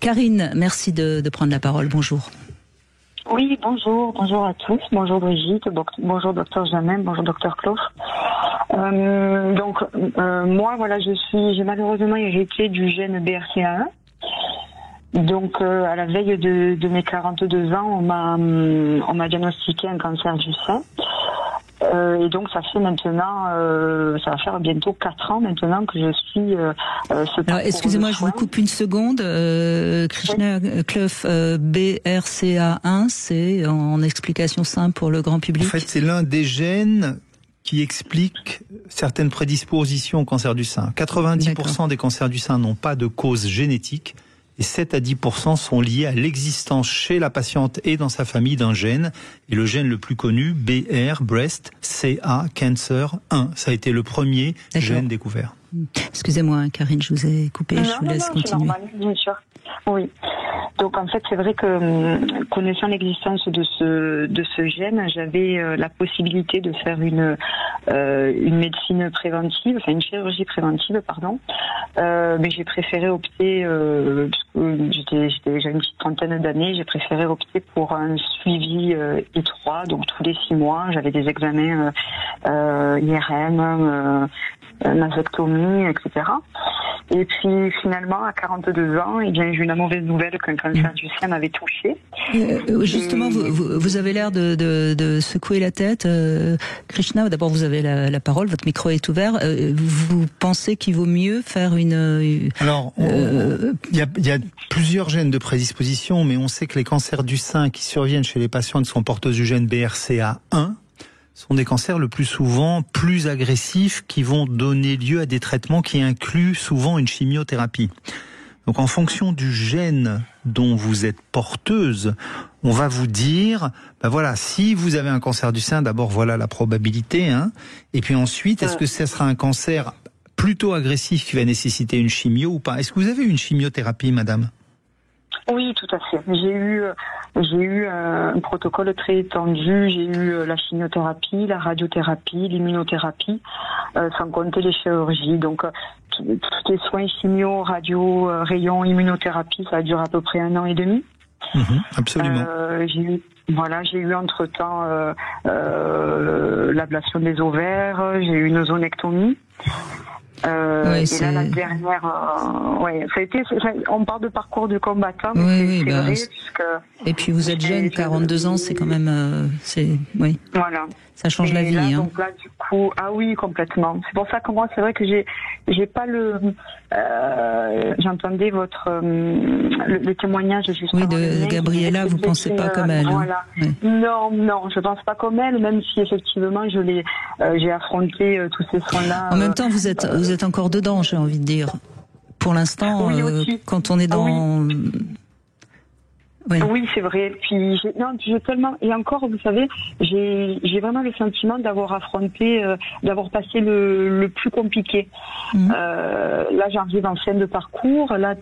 Karine, merci de prendre la parole. Bonjour. Oui, bonjour à tous. Bonjour Brigitte, bonjour docteur Jamel, bonjour docteur Clof. Moi, voilà, j'ai malheureusement hérité du gène BRCA1. Donc, à la veille de mes 42 ans, on m'a diagnostiqué un cancer du sein. Et donc, ça fait maintenant, ça va faire bientôt 4 ans maintenant que je suis Alors, excusez-moi, je vous coupe une seconde. Krishna Clof, BRCA1, c'est en explication simple pour le grand public. En fait, c'est l'un des gènes qui explique certaines prédispositions au cancer du sein. 90% des cancers du sein n'ont pas de cause génétique. Et 7 à 10% sont liés à l'existence chez la patiente et dans sa famille d'un gène. Et le gène le plus connu, BR, Breast, CA, Cancer 1. Ça a été le premier gène découvert. Excusez-moi, Karine, je vous ai coupé, je vous laisse continuer. C'est normal, bien sûr. Oui. Donc en fait, c'est vrai que connaissant l'existence de ce gène, j'avais la possibilité de faire une médecine préventive, enfin une chirurgie préventive, pardon. Mais j'ai préféré opter, parce que j'avais une petite trentaine d'années, j'ai préféré opter pour un suivi étroit, donc tous les 6 mois, j'avais des examens IRM, mastectomie, etc. Et puis finalement, à 42 ans, eh bien, j'ai eu la mauvaise nouvelle qu'un cancer du sein m'avait touchée. Justement, vous avez l'air de secouer la tête. Krishna, d'abord vous avez la parole, votre micro est ouvert. Vous pensez qu'il vaut mieux faire une... Alors, il y a plusieurs gènes de prédisposition, mais on sait que les cancers du sein qui surviennent chez les patients qui sont porteuses du gène BRCA1 sont des cancers le plus souvent plus agressifs qui vont donner lieu à des traitements qui incluent souvent une chimiothérapie. Donc en fonction du gène dont vous êtes porteuse, on va vous dire, ben voilà, si vous avez un cancer du sein, d'abord voilà la probabilité, hein, et puis ensuite, est-ce que ce sera un cancer plutôt agressif qui va nécessiter une chimio ou pas? Est-ce que vous avez une chimiothérapie, madame? Oui, tout à fait. J'ai eu un protocole très étendu. J'ai eu la chimiothérapie, la radiothérapie, l'immunothérapie, sans compter les chirurgies. Donc, tous les soins chimio, radio, rayons, immunothérapie, ça a duré à peu près 1 an et demi. Absolument. J'ai eu entre-temps l'ablation des ovaires, j'ai eu une zonectomie. Et là, la dernière, on parle de parcours de combattant, mais c'est vrai, puisque... Et puis vous êtes jeune, 42 ans, c'est quand même, Voilà. Ça change la vie, là, hein. Donc là, du coup, ah oui, complètement. C'est pour ça que moi, c'est vrai que j'ai pas j'entendais le témoignage juste avant de Gabriella, vous pensez pas comme elle. Voilà. Oui. Non, je pense pas comme elle, même si effectivement j'ai affronté tous ces soins-là. En même temps, vous êtes encore dedans, j'ai envie de dire. Pour l'instant, quand on est dans... Oui, c'est vrai. Puis j'ai tellement, et encore, vous savez, j'ai vraiment le sentiment d'avoir affronté, d'avoir passé le plus compliqué. Là, j'arrive en fin de parcours. Là,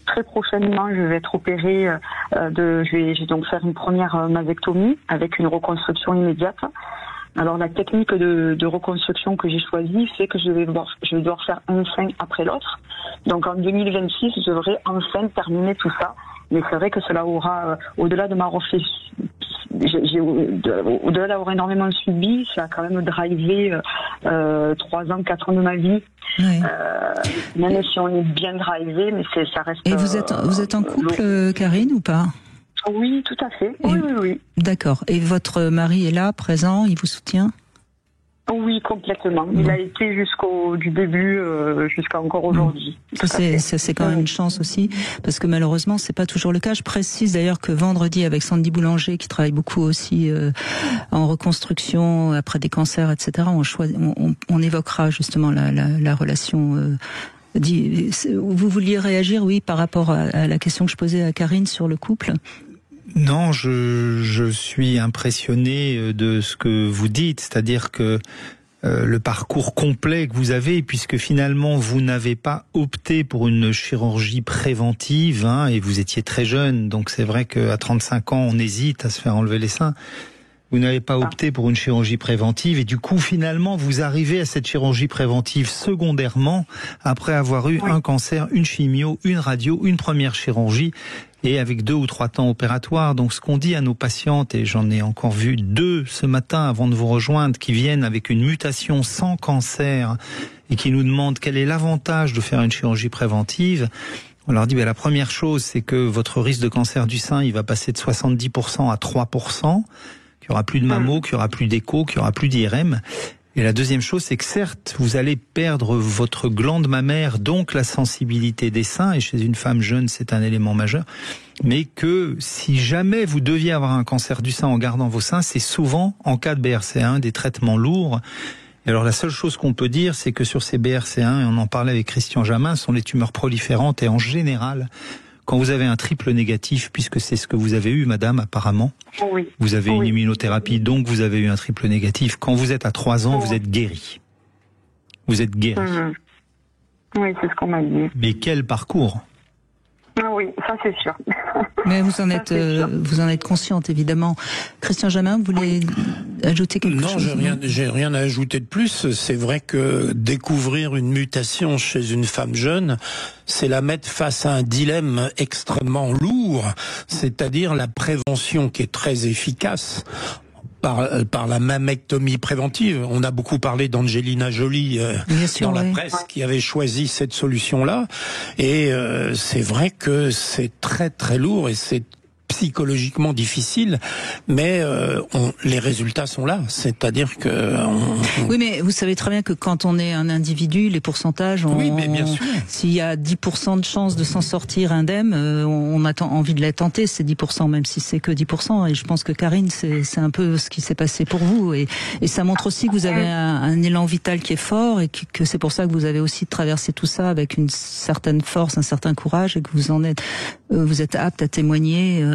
très prochainement, je vais être opérée. Je vais donc faire une première mastectomie avec une reconstruction immédiate. Alors la technique de reconstruction que j'ai choisie fait que je vais devoir faire un sein après l'autre. Donc en 2026, je devrais enfin terminer tout ça. Mais c'est vrai que cela aura, au-delà de ma réflexion, au-delà d'avoir énormément subi, ça a quand même drivé 3 ans, 4 ans de ma vie. Oui. Même si on est bien drivé, mais ça reste... Et vous êtes en couple, Karine, ou pas ? Oui, tout à fait. Oui. D'accord. Et votre mari est là, présent, il vous soutient ? Oui, complètement. Il a été du début jusqu'à encore aujourd'hui. Ça c'est quand même une chance aussi, parce que malheureusement c'est pas toujours le cas. Je précise d'ailleurs que vendredi avec Sandy Boulanger, qui travaille beaucoup aussi en reconstruction après des cancers, etc. On évoquera justement la relation. Vous vouliez réagir, oui, par rapport à la question que je posais à Karine sur le couple? Non, je suis impressionné de ce que vous dites, c'est-à-dire que le parcours complet que vous avez, puisque finalement vous n'avez pas opté pour une chirurgie préventive, hein, et vous étiez très jeune, donc c'est vrai qu'à 35 ans on hésite à se faire enlever les seins. Vous n'avez pas opté pour une chirurgie préventive et du coup, finalement, vous arrivez à cette chirurgie préventive secondairement après avoir eu un cancer, une chimio, une radio, une première chirurgie et avec 2 ou 3 temps opératoires. Donc, ce qu'on dit à nos patientes, et j'en ai encore vu 2 ce matin avant de vous rejoindre, qui viennent avec une mutation sans cancer et qui nous demandent quel est l'avantage de faire une chirurgie préventive. On leur dit, la première chose, c'est que votre risque de cancer du sein, il va passer de 70% à 3%. Qu'il n'y aura plus de mammo, qu'il n'y aura plus d'écho, qu'il n'y aura plus d'IRM. Et la deuxième chose, c'est que certes, vous allez perdre votre glande mammaire, donc la sensibilité des seins, et chez une femme jeune, c'est un élément majeur, mais que si jamais vous deviez avoir un cancer du sein en gardant vos seins, c'est souvent, en cas de BRCA1, des traitements lourds. Et alors la seule chose qu'on peut dire, c'est que sur ces BRCA1, et on en parlait avec Christian Jamin, sont les tumeurs proliférantes, et en général, quand vous avez un triple négatif, puisque c'est ce que vous avez eu, madame, apparemment, vous avez une immunothérapie, donc vous avez eu un triple négatif. Quand vous êtes à 3 ans, vous êtes guéri. Vous êtes guéri. Oui, c'est ce qu'on m'a dit. Mais quel parcours! Ah oui, ça c'est sûr. Mais vous en êtes consciente, évidemment. Christian Jamin, vous voulez ajouter quelque chose? Non, j'ai rien à ajouter de plus. C'est vrai que découvrir une mutation chez une femme jeune, c'est la mettre face à un dilemme extrêmement lourd, c'est-à-dire la prévention qui est très efficace. Par la mammectomie préventive. On a beaucoup parlé d'Angelina Jolie dans la presse qui avait choisi cette solution-là. Et c'est vrai que c'est très très lourd et c'est psychologiquement difficile, mais les résultats sont là. C'est-à-dire que... Oui, mais vous savez très bien que quand on est un individu, les pourcentages... Oui, mais bien sûr. S'il y a 10% de chances de s'en sortir indemne, on a envie de les tenter, ces 10%, même si c'est que 10%. Et je pense que Karine, c'est un peu ce qui s'est passé pour vous. Et ça montre aussi que vous avez un élan vital qui est fort et que c'est pour ça que vous avez aussi traversé tout ça avec une certaine force, un certain courage et que vous êtes apte à témoigner...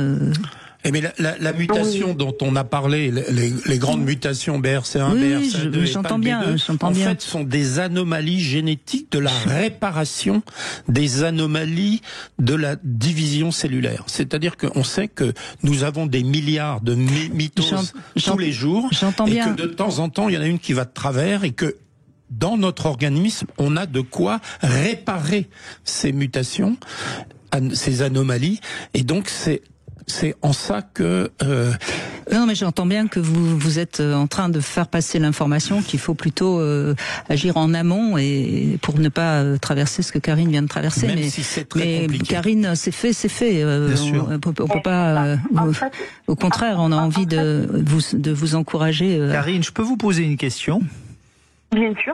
Mais la mutation dont on a parlé, les grandes mutations BRCA1, BRCA2 et PALB2, en fait, sont des anomalies génétiques de la réparation des anomalies de la division cellulaire. C'est-à-dire qu'on sait que nous avons des milliards de mitoses tous les jours, et que de temps en temps, il y en a une qui va de travers, et que dans notre organisme, on a de quoi réparer ces mutations, ces anomalies, et donc c'est en ça que... Non, mais j'entends bien que vous êtes en train de faire passer l'information qu'il faut plutôt agir en amont et pour ne pas traverser ce que Karine vient de traverser. Même si c'est très compliqué. Karine, c'est fait. On peut pas... au contraire, on a envie de vous encourager. Karine, je peux vous poser une question? Bien sûr.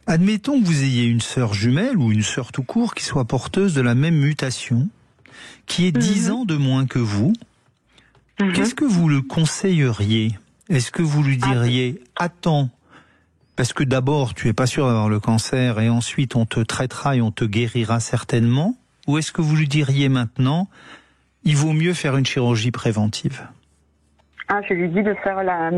Admettons que vous ayez une sœur jumelle ou une sœur tout court qui soit porteuse de la même mutation, qui est 10 ans de moins que vous. Qu'est-ce que vous le conseilleriez? Est-ce que vous lui diriez « Attends, parce que d'abord, tu es pas sûr d'avoir le cancer et ensuite on te traitera et on te guérira certainement » ou est-ce que vous lui diriez maintenant « Il vaut mieux faire une chirurgie préventive » ? Je lui dis de faire la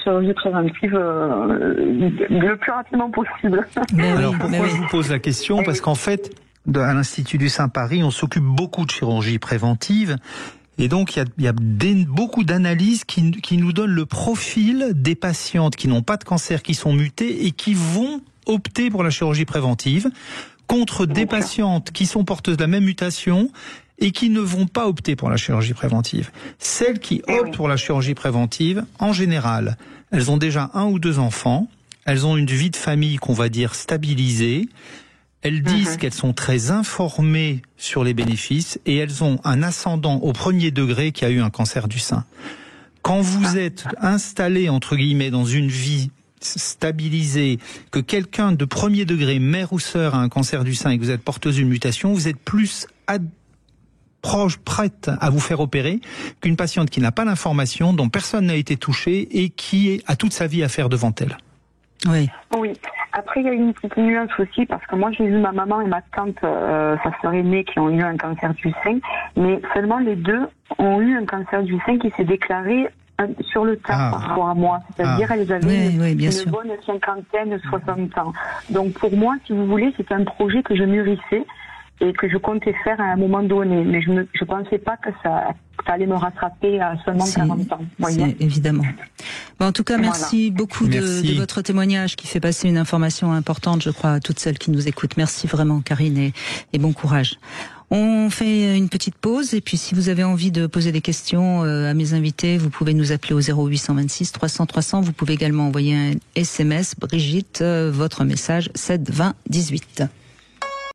chirurgie préventive le plus rapidement possible. Alors pourquoi je vous pose la question? Parce qu'en fait, à l'Institut du Sein Paris, on s'occupe beaucoup de chirurgie préventive. Et donc, il y a beaucoup d'analyses qui nous donnent le profil des patientes qui n'ont pas de cancer, qui sont mutées et qui vont opter pour la chirurgie préventive contre des patientes qui sont porteuses de la même mutation et qui ne vont pas opter pour la chirurgie préventive. Celles qui optent pour la chirurgie préventive, en général, elles ont déjà 1 ou 2 enfants, elles ont une vie de famille qu'on va dire stabilisée, elles disent qu'elles sont très informées sur les bénéfices et elles ont un ascendant au 1er degré qui a eu un cancer du sein. Quand vous êtes installé, entre guillemets, dans une vie stabilisée, que quelqu'un de 1er degré, mère ou sœur, a un cancer du sein et que vous êtes porteuse d'une mutation, vous êtes plus prête à vous faire opérer qu'une patiente qui n'a pas l'information, dont personne n'a été touché et qui a toute sa vie à faire devant elle. Oui. Après, il y a une petite nuance aussi, parce que moi, j'ai vu ma maman et ma tante, sa sœur aînée, qui ont eu un cancer du sein, mais seulement les deux ont eu un cancer du sein qui s'est déclaré sur le tas par rapport à moi. C'est-à-dire, elles avaient une bonne 50aine, 60 ans. Donc, pour moi, si vous voulez, c'était un projet que je mûrissais. et que je comptais faire à un moment donné. Mais je pensais pas que ça allait me rattraper à seulement 40 ans. Évidemment. Bon, en tout cas, merci beaucoup de votre témoignage qui fait passer une information importante, je crois, à toutes celles qui nous écoutent. Merci vraiment, Karine, et bon courage. On fait une petite pause et puis si vous avez envie de poser des questions à mes invités, vous pouvez nous appeler au 0826 300 300. Vous pouvez également envoyer un SMS. Brigitte, votre message 7 20 18.